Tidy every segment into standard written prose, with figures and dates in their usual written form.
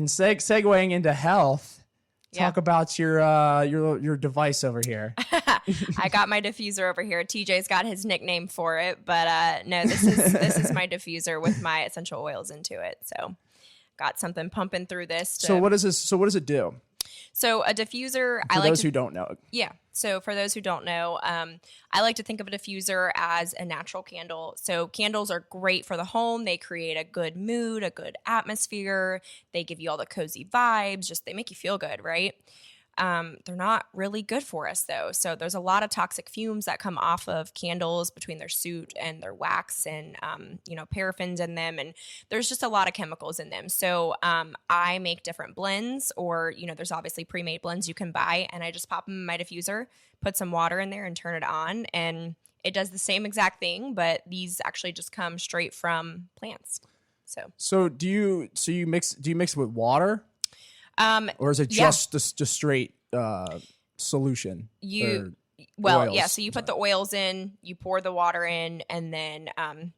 And segueing into health, talk about your device over here. I got my diffuser over here. TJ's got his nickname for it, but no, this is my diffuser with my essential oils into it. So got something pumping through this. So what does it do? So a diffuser, For those who don't know. Yeah. So for those who don't know, I like to think of a diffuser as a natural candle. So candles are great for the home. They create a good mood, a good atmosphere. They give you all the cozy vibes. Just they make you feel good, right? They're not really good for us though. So there's a lot of toxic fumes that come off of candles between their soot and their wax and, paraffins in them. And there's just a lot of chemicals in them. So, I make different blends or, there's obviously pre-made blends you can buy and I just pop them in my diffuser, put some water in there and turn it on. And it does the same exact thing, but these actually just come straight from plants. So do you mix with water? Or is it just straight solution? So you put the oils in, you pour the water in, and then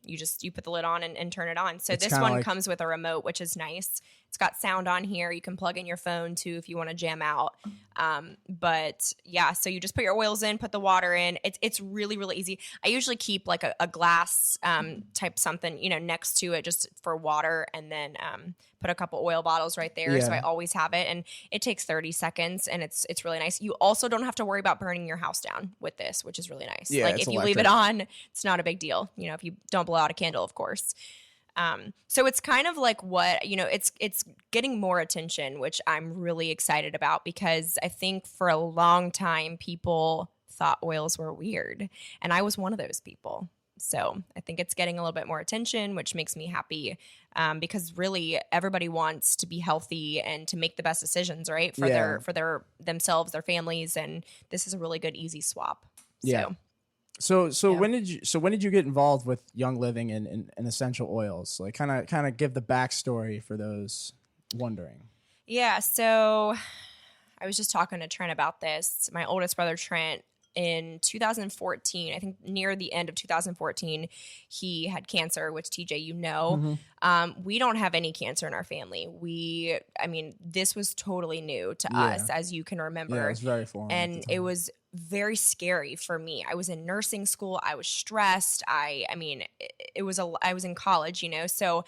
you put the lid on and turn it on. So this one comes with a remote, which is nice. It's got sound on here. You can plug in your phone too if you want to jam out. So you just put your oils in, put the water in. It's really, really easy. I usually keep like a glass type something, next to it just for water, and then put a couple oil bottles right there. Yeah. So I always have it, and it takes 30 seconds, and it's really nice. You also don't have to worry about burning your house down with this, which is really nice. Yeah, like if you leave it on, it's not a big deal. If you don't blow out a candle, of course. So it's kind of like it's getting more attention, which I'm really excited about because I think for a long time people thought oils were weird, and I was one of those people. So I think it's getting a little bit more attention, which makes me happy because really everybody wants to be healthy and to make the best decisions, right? For their themselves, their families, and this is a really good, easy swap. So when did you get involved with Young Living and essential oils? Like kind of give the backstory for those wondering. Yeah. So I was just talking to Trent about this. My oldest brother, Trent, in 2014, I think near the end of 2014, he had cancer, which TJ, we don't have any cancer in our family. This was totally new to us, as you can remember. Yeah, it was very foreign. And it was very scary for me. I was in nursing school. I was stressed. I was in college, so,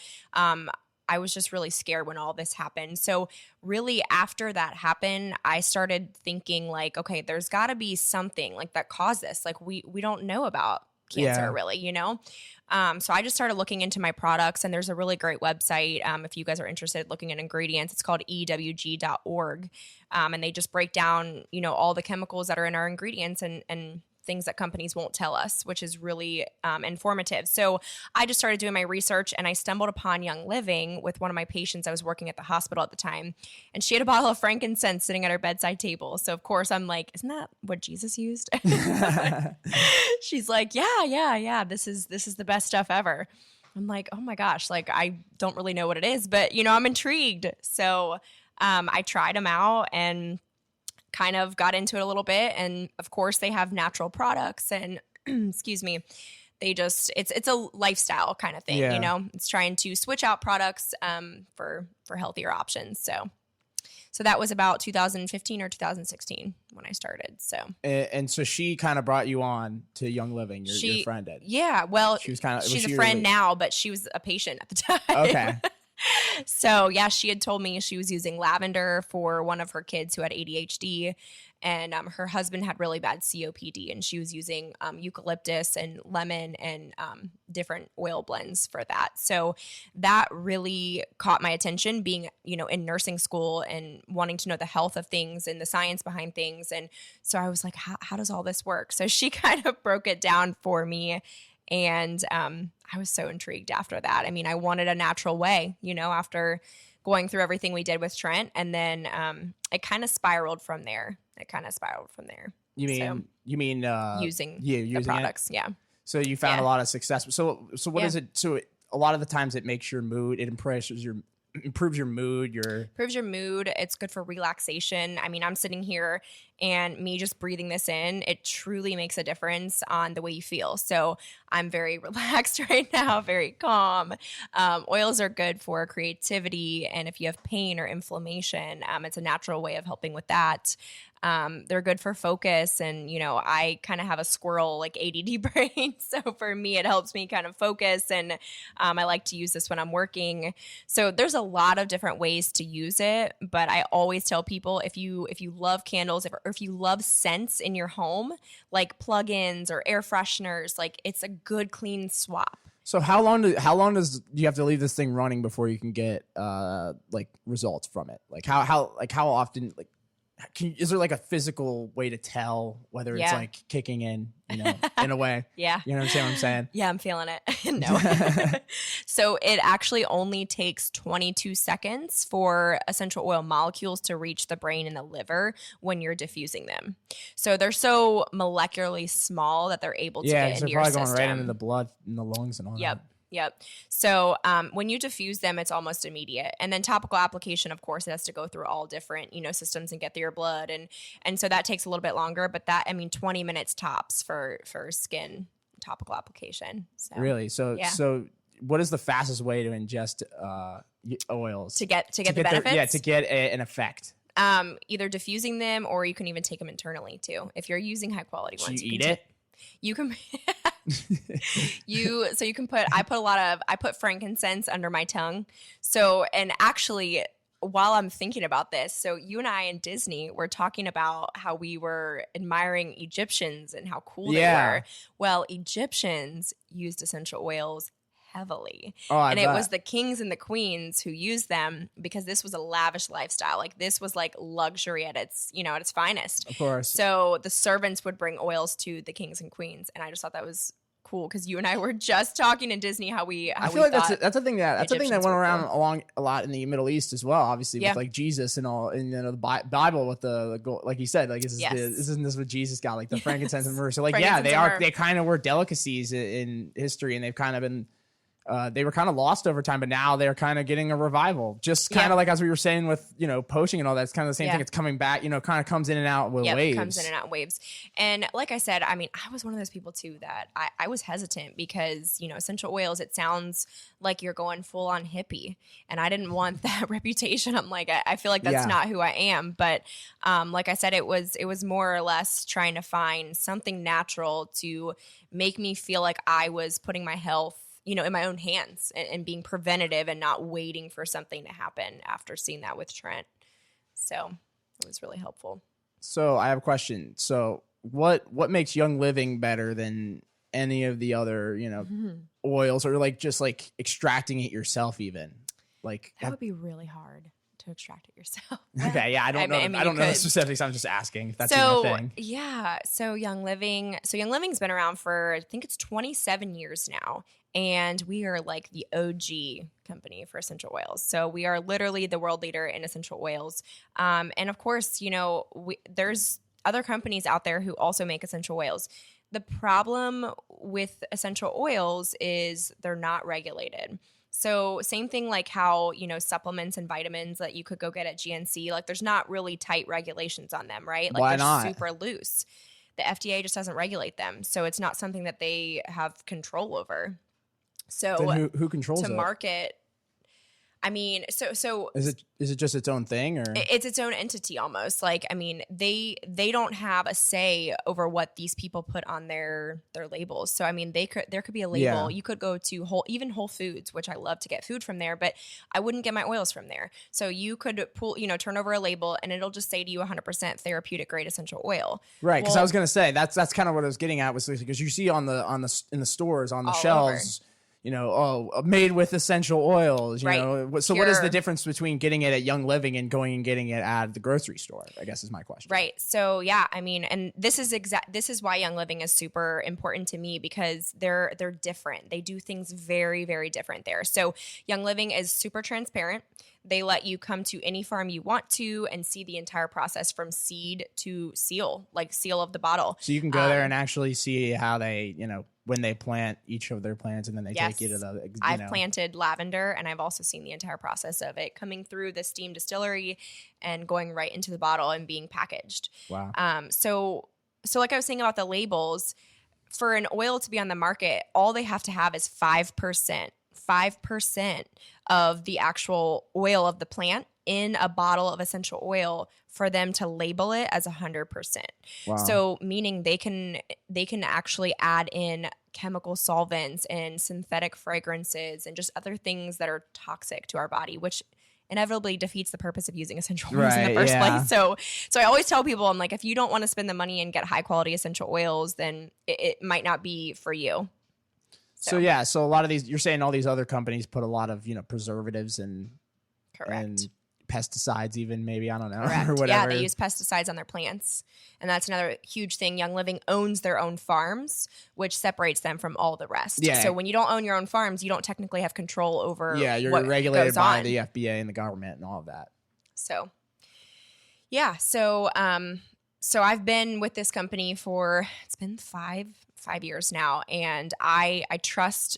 I was just really scared when all this happened. So really after that happened, I started thinking like, okay, there's got to be something like that caused this. Like we don't know about cancer really, So I just started looking into my products, and there's a really great website. If you guys are interested looking at ingredients, it's called ewg.org. And they just break down, all the chemicals that are in our ingredients and things that companies won't tell us, which is really informative. So I just started doing my research, and I stumbled upon Young Living with one of my patients. I was working at the hospital at the time, and she had a bottle of frankincense sitting at her bedside table. So of course I'm like, isn't that what Jesus used? She's like, yeah. This is the best stuff ever. I'm like, oh my gosh, like I don't really know what it is, but I'm intrigued. So I tried them out and kind of got into it a little bit. And of course they have natural products and excuse me, it's a lifestyle kind of thing, it's trying to switch out products for healthier options. So that was about 2015 or 2016 when I started. So and so she kind of brought you on to Young Living. Your friend did. Yeah. Well, she's a friend now, but she was a patient at the time. Okay. So yeah, she had told me she was using lavender for one of her kids who had ADHD, and her husband had really bad COPD, and she was using eucalyptus and lemon and different oil blends for that. So that really caught my attention, being in nursing school and wanting to know the health of things and the science behind things. And so I was like, how does all this work? So she kind of broke it down for me. And I was so intrigued after that. I wanted a natural way, after going through everything we did with Trent. And then it kind of spiraled from there. You mean using the products? Yeah. So you found a lot of success. So what is it? So a lot of the times it makes your mood, it improves your improves your mood. Improves your mood. It's good for relaxation. I mean, I'm sitting here and me just breathing this in, it truly makes a difference on the way you feel. So I'm very relaxed right now, very calm. Oils are good for creativity. And if you have pain or inflammation, it's a natural way of helping with that. They're good for focus. And, you know, I kind of have a squirrel like ADD brain. So for me, it helps me kind of focus. And I like to use this when I'm working. So there's a lot of different ways to use it. But I always tell people if you love candles, or if you love scents in your home, like plug-ins or air fresheners, like it's a good clean swap. So how long does you have to leave this thing running before you can get like results from it? Like how often, like is there like a physical way to tell whether it's like kicking in, you know, in a way? Yeah. You know what I'm saying? Yeah, I'm feeling it. No. So it actually only takes 22 seconds for essential oil molecules to reach the brain and the liver when you're diffusing them. So they're so molecularly small that they're able to get into your system. Yeah, they're probably going right into the blood and the lungs and all that. Yep. So when you diffuse them, it's almost immediate. And then topical application, of course, it has to go through all different, you know, systems and get through your blood. And so that takes a little bit longer. But 20 minutes tops for skin topical application. So, really? So what is the fastest way to ingest oils? To get the benefits? To get an effect. Either diffusing them, or you can even take them internally too. If you're using high quality ones. You eat it? You can I put frankincense under my tongue. So, and actually while I'm thinking about this, so you and I in Disney were talking about how we were admiring Egyptians and how cool they were. Well, Egyptians used essential oils heavily. And it was the kings and the queens who used them because this was a lavish lifestyle. Like this was like luxury at its finest. Of course. So the servants would bring oils to the kings and queens. And I just thought that was cool because you and I were just talking in Disney I feel like that's a thing that went around along a lot in the Middle East as well, obviously with like Jesus and all, and the Bible with the gold, like you said, like isn't this what Jesus got, like the frankincense and myrrh? So like they kind of were delicacies in history, and they've kind of been they were kind of lost over time, but now they're kind of getting a revival. Just kind of like as we were saying with, you know, poaching and all that, it's kind of the same thing. It's coming back, you know, kind of comes in and out with waves. It comes in and out in waves. And like I said, I mean, I was one of those people too that I was hesitant because, you know, essential oils, it sounds like you're going full on hippie. And I didn't want that reputation. I'm like, I feel like that's not who I am. But like I said, it was more or less trying to find something natural to make me feel like I was putting my health, you know, in my own hands and being preventative and not waiting for something to happen after seeing that with Trent. So it was really helpful. So I have a question. So what makes Young Living better than any of the other, you know, oils, or like just like extracting it yourself even? Like that would be really hard to extract it yourself. Okay, yeah, I don't know the specifics. I'm just asking if that's even a thing. Yeah, so Young Living's been around for, I think it's 27 years now. And we are like the OG company for essential oils. So we are literally the world leader in essential oils. And of course, you know, there's other companies out there who also make essential oils. The problem with essential oils is they're not regulated. So same thing like how, you know, supplements and vitamins that you could go get at GNC, like there's not really tight regulations on them, right? Like Why not? Super loose. The FDA just doesn't regulate them. So it's not something that they have control over. So then who controls to market? I mean, so is it just its own thing, or it's its own entity almost? Like, I mean, they don't have a say over what these people put on their labels. So I mean, there could be a label. Yeah. You could go to Whole Foods, which I love to get food from there, but I wouldn't get my oils from there. So you could turn over a label and it'll just say to you 100% therapeutic grade essential oil. Right, because I was gonna say that's kind of what I was getting at, was because you see in the stores on the shelves. Over. You know, made with essential oils, you know. So what is the difference between getting it at Young Living and going and getting it at the grocery store, I guess is my question. Right. So, yeah, I mean, and this is why Young Living is super important to me, because they're different. They do things very, very different there. So Young Living is super transparent. They let you come to any farm you want to and see the entire process from seed to seal, like seal of the bottle. So you can go there and actually see how they, when they plant each of their plants, and then they take you to the. I've planted lavender, and I've also seen the entire process of it coming through the steam distillery and going right into the bottle and being packaged. Wow. So like I was saying about the labels, for an oil to be on the market, all they have to have is 5% of the actual oil of the plant in a bottle of essential oil for them to label it as 100%. Wow. So meaning they can actually add in chemical solvents and synthetic fragrances and just other things that are toxic to our body, which inevitably defeats the purpose of using essential oils in the first place. So I always tell people, I'm like, if you don't want to spend the money and get high quality essential oils, then it might not be for you. So a lot of these, you're saying all these other companies put a lot of, preservatives and pesticides, even maybe, I don't know, or whatever. Yeah, they use pesticides on their plants. And that's another huge thing. Young Living owns their own farms, which separates them from all the rest. Yeah. So when you don't own your own farms, you don't technically have control over you're what regulated goes by on. the FDA and the government and all of that. So, so I've been with this company for, it's been five years now, and I trust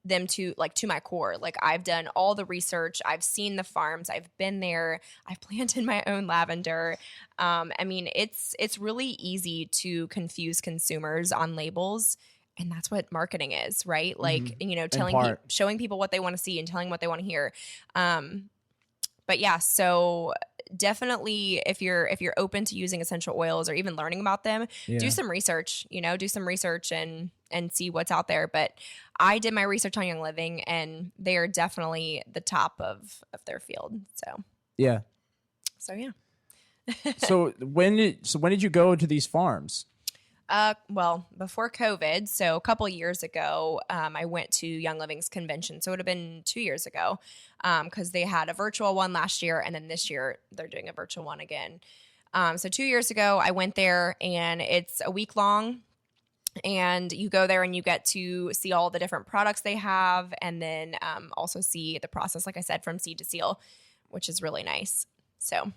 them to my core. Like, I've done all the research, I've seen the farms, I've been there, I've planted my own lavender. I mean, it's really easy to confuse consumers on labels, and that's what marketing is, right? Like, showing people what they want to see and telling what they want to hear. But yeah, so definitely if you're open to using essential oils or even learning about them, do some research, and see what's out there. But I did my research on Young Living, and they are definitely the top of their field. So yeah. So when did you go to these farms? Well, before COVID, so a couple years ago, I went to Young Living's convention. So it would have been 2 years ago, because they had a virtual one last year, and then this year they're doing a virtual one again. So 2 years ago, I went there, and it's a week long, and you go there and you get to see all the different products they have, and then also see the process, like I said, from seed to seal, which is really nice. So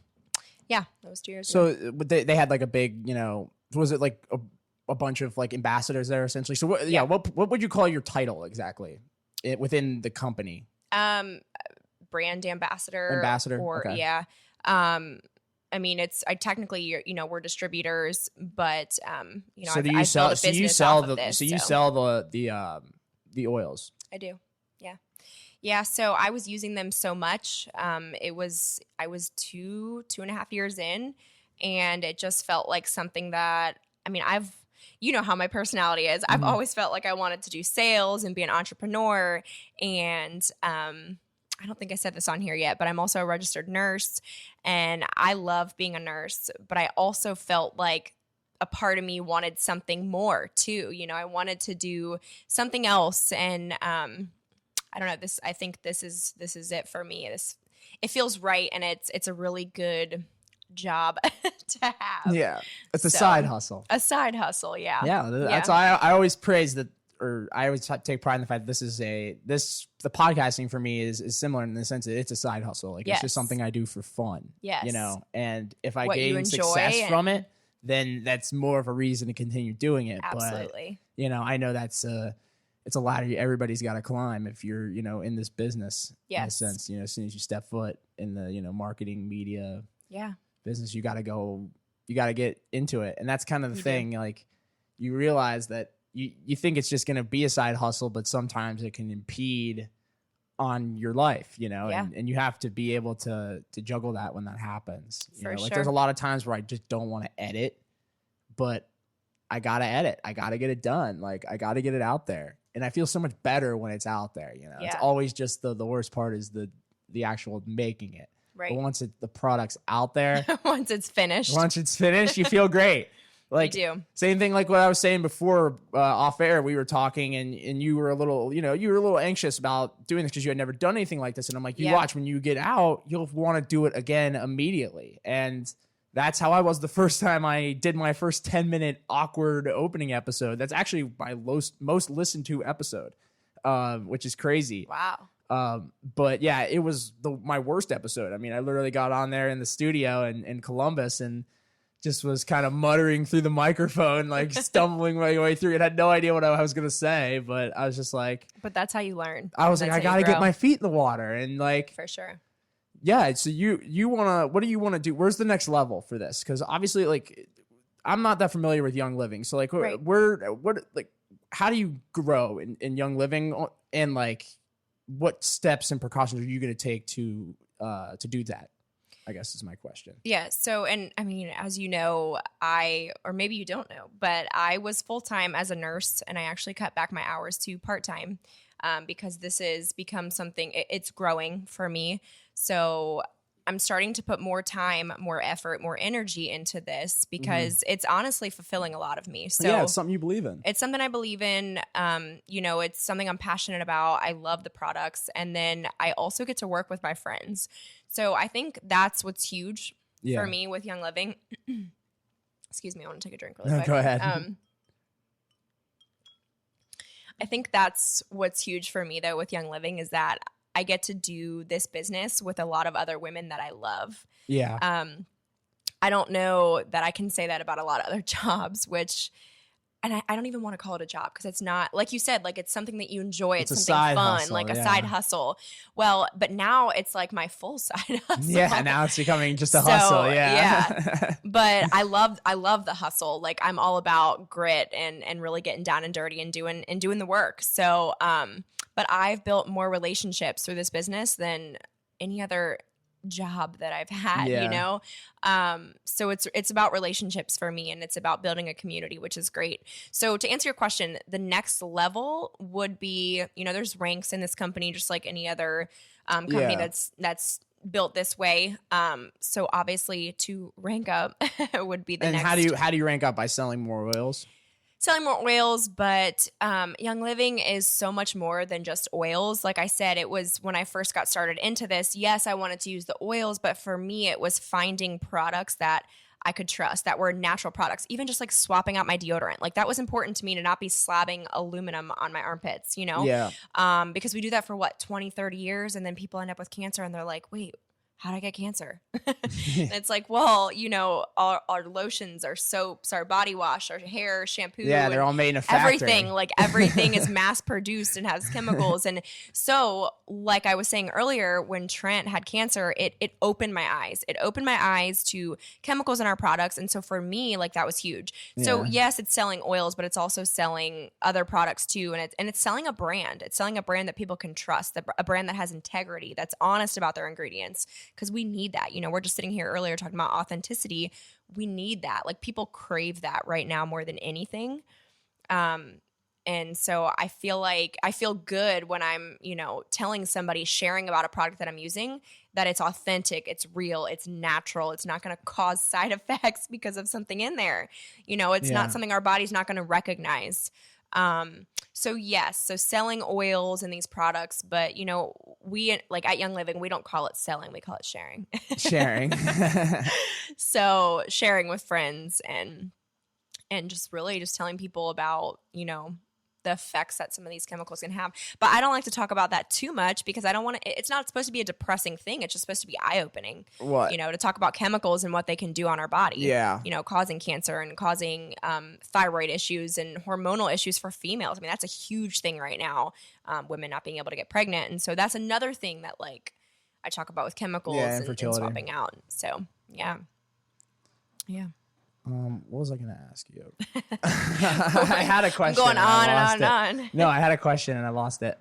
yeah, that was 2 years ago. So they had like a big, was it like a bunch of like ambassadors there essentially? So what would you call your title exactly within the company? Brand ambassador. Or okay. Yeah. I mean, technically, we're distributors, but So I built a business you sell off of this. So you sell the oils. I do. Yeah. Yeah. So I was using them so much. I was 2.5 years in, and it just felt like something that, I mean, how my personality is. I've always felt like I wanted to do sales and be an entrepreneur. And I don't think I said this on here yet, but I'm also a registered nurse, and I love being a nurse, but I also felt like a part of me wanted something more too. I wanted to do something else. And I don't know, I think this is it for me. It feels right, and it's a really good job to have. Yeah. It's a side hustle. A side hustle, yeah. Yeah. That's why I always praise that, or I always take pride in the fact that the podcasting for me is similar in the sense that it's a side hustle. Like, it's just something I do for fun. Yes. And if I gain success from it, then that's more of a reason to continue doing it. Absolutely. But, I know it's a ladder everybody's got to climb if you're, in this business. Yes. In a sense, as soon as you step foot in the, marketing, media business, you got to get into it. And that's kind of the thing. Like, you realize that you think it's just going to be a side hustle, but sometimes it can impede on your life, and you have to be able to juggle that when that happens. Like, there's a lot of times where I just don't want to edit, but I got to edit. I got to get it done. Like, I got to get it out there. And I feel so much better when it's out there. It's always just the worst part is the actual making it. Right. But once the product's out there, once it's finished, you feel great. Like, you do. Same thing like what I was saying before off air. We were talking, and you were a little anxious about doing this because you had never done anything like this. And I'm like, watch, when you get out, you'll want to do it again immediately. And that's how I was the first time I did my first 10-minute awkward opening episode. That's actually my most listened to episode, which is crazy. Wow. But yeah, it was my worst episode. I mean, I literally got on there in the studio in Columbus and just was kind of muttering through the microphone, like stumbling my way through it. I had no idea what I was going to say, but I was just like... But that's how you learn. I was like, I got to get my feet in the water. And like... For sure. Yeah, so you want to... What do you want to do? Where's the next level for this? Because obviously, like, I'm not that familiar with Young Living. So like, how do you grow in Young Living? And like, what steps and precautions are you going to take to do that? I guess is my question. Yeah. So, and I mean, as you know, or maybe you don't know, but I was full-time as a nurse, and I actually cut back my hours to part-time because this has become something, it's growing for me. So I'm starting to put more time, more effort, more energy into this because it's honestly fulfilling a lot of me. So yeah, it's something you believe in. It's something I believe in. It's something I'm passionate about. I love the products. And then I also get to work with my friends. So I think that's what's huge for me with Young Living. Excuse me, I want to take a drink really quick. Go ahead. I think that's what's huge for me though with Young Living is that I get to do this business with a lot of other women that I love. Yeah. I don't know that I can say that about a lot of other jobs, and I don't even want to call it a job because it's not, like you said, like it's something that you enjoy. It's something fun, hustle, like a side hustle. Well, but now it's like my full side hustle. Yeah, now it's becoming just a hustle. Yeah. But I love the hustle. Like I'm all about grit and really getting down and dirty and doing the work. So, but I've built more relationships through this business than any other job that I've had, you know? So it's about relationships for me, and it's about building a community, which is great. So to answer your question, the next level would be, there's ranks in this company, just like any other company that's built this way. So obviously to rank up would be the next. And how do you rank up? By selling more oils? Selling more oils, but Young Living is so much more than just oils. Like I said, it was when I first got started into this, yes, I wanted to use the oils, but for me, it was finding products that I could trust, that were natural products, even just like swapping out my deodorant. Like that was important to me, to not be slabbing aluminum on my armpits, Yeah. Because we do that for 20, 30 years, and then people end up with cancer and they're like, wait, how did I get cancer? It's like, well, our lotions, our soaps, our body wash, our hair, shampoo. Yeah, they're all made in a factory. Everything is mass produced and has chemicals. And so, like I was saying earlier, when Trent had cancer, it opened my eyes. It opened my eyes to chemicals in our products. And so for me, like that was huge. So yes, it's selling oils, but it's also selling other products too. And it's selling a brand. It's selling a brand that people can trust, a brand that has integrity, that's honest about their ingredients. Because we need that. We're just sitting here earlier talking about authenticity. We need that. Like people crave that right now more than anything. And so I feel good when I'm, telling somebody, sharing about a product that I'm using, that it's authentic, it's real, it's natural, it's not going to cause side effects because of something in there. It's not something our body's not going to recognize. So yes, so selling oils and these products, but we like at Young Living, we don't call it selling, we call it sharing. Sharing. So sharing with friends and just really just telling people about, the effects that some of these chemicals can have. But I don't like to talk about that too much because I don't want to, it's not supposed to be a depressing thing. It's just supposed to be eye-opening. What? To talk about chemicals and what they can do on our body. Yeah. Causing cancer and causing thyroid issues and hormonal issues for females. I mean, that's a huge thing right now. Women not being able to get pregnant. And so that's another thing that like I talk about with chemicals and swapping out. So yeah. Yeah. What was I going to ask you? I had a question. I'm going on and on and on. No, I had a question and I lost it.